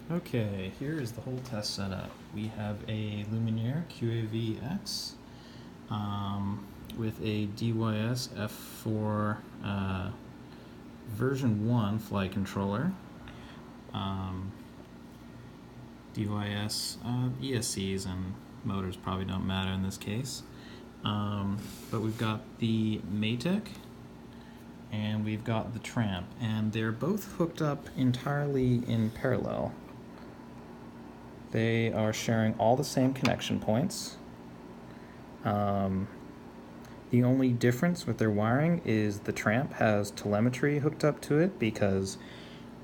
Okay, here is the whole test setup. We have a Luminaire QAV-X with a DYS F4 version 1 flight controller. DYS ESCs and motors probably don't matter in this case. But we've got the Matek and we've got the Tramp, and they're both hooked up entirely in parallel. They are sharing all the same connection points. The only difference with their wiring is the Tramp has telemetry hooked up to it because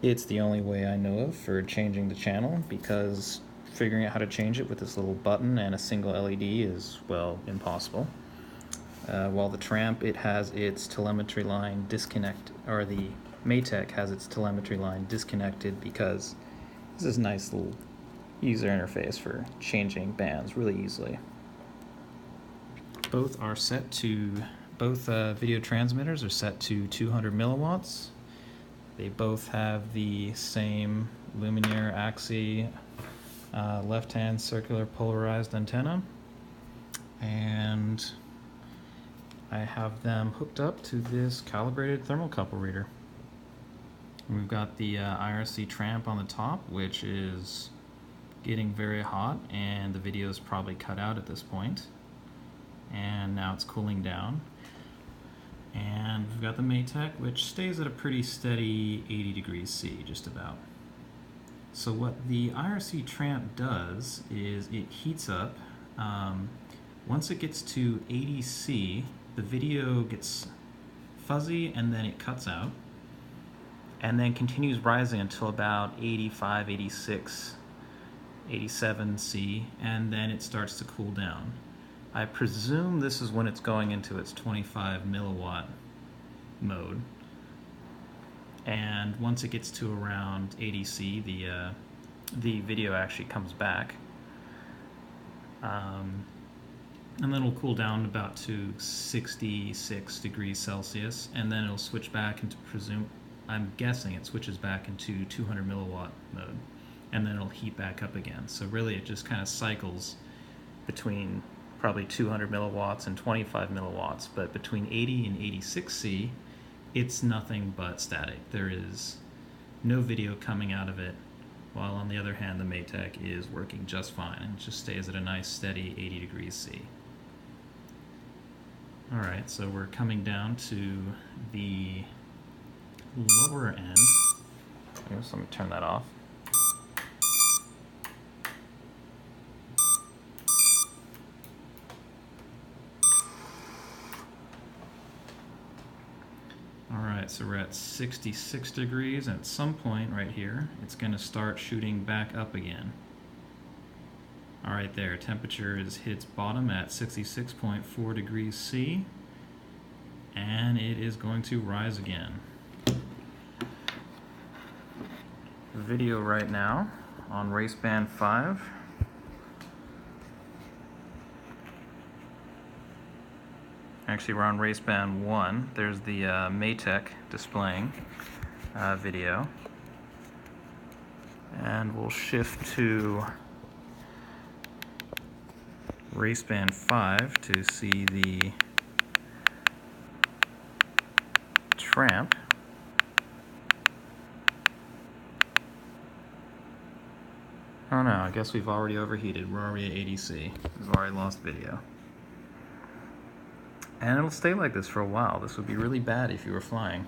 it's the only way I know of for changing the channel, because figuring out how to change it with this little button and a single LED is, well, impossible. While the Tramp, it has its telemetry line disconnected, or the Matek has its telemetry line disconnected because this is a nice little user interface for changing bands really easily. Both are set to, both video transmitters are set to 200 milliwatts. They both have the same Luminaire Axi left-hand circular polarized antenna, and I have them hooked up to this calibrated thermocouple reader. And we've got the IRC Tramp on the top, which is getting very hot, and the video is probably cut out at this point. And now it's cooling down. And we've got the Matek, which stays at a pretty steady 80 degrees C, just about. So what the IRC Tramp does is it heats up. Once it gets to 80 C, the video gets fuzzy and then it cuts out, and then continues rising until about 85, 86, 87 C, and then it starts to cool down. I presume this is when it's going into its 25 milliwatt mode. And once it gets to around 80 C, the video actually comes back. And then it'll cool down about to 66 degrees Celsius, and then it'll switch back into, I'm guessing it switches back into 200 milliwatt mode, and then it'll heat back up again. So really it just kind of cycles between probably 200 milliwatts and 25 milliwatts, but between 80 and 86 C, it's nothing but static. There is no video coming out of it, while on the other hand the Matek is working just fine and just stays at a nice steady 80 degrees C. Alright, so we're coming down to the lower end. Here, so let me turn that off. Alright, so we're at 66 degrees, and at some point right here, it's going to start shooting back up again. Alright, there, temperature has hit its bottom at 66.4 degrees C, and it is going to rise again. Video right now on race band 5. Actually, we're on race band 1. There's the Matek displaying video. And we'll shift to race band 5 to see the Tramp. Oh no, I guess we've already overheated. We're already at 80 C. We've already lost video. And it'll stay like this for a while. This would be really bad if you were flying.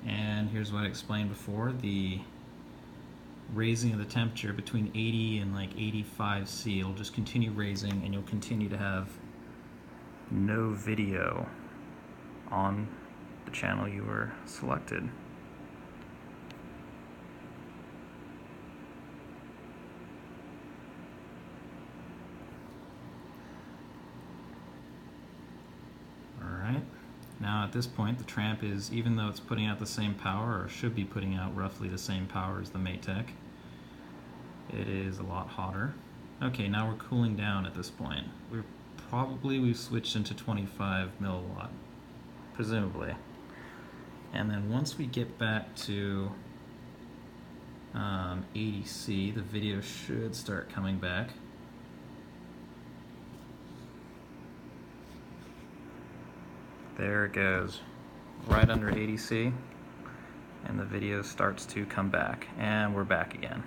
And here's what I explained before. The raising of the temperature between 80 and like 85 C, it'll just continue raising, and you'll continue to have no video on the channel you were selected. Now at this point the Tramp is, even though it's putting out the same power, or should be putting out roughly the same power as the Matek, it is a lot hotter. Okay, now we're cooling down at this point. We've switched into 25 milliwatt, presumably. And then once we get back to 80C, the video should start coming back. There it goes, right under 80C, and the video starts to come back, and we're back again.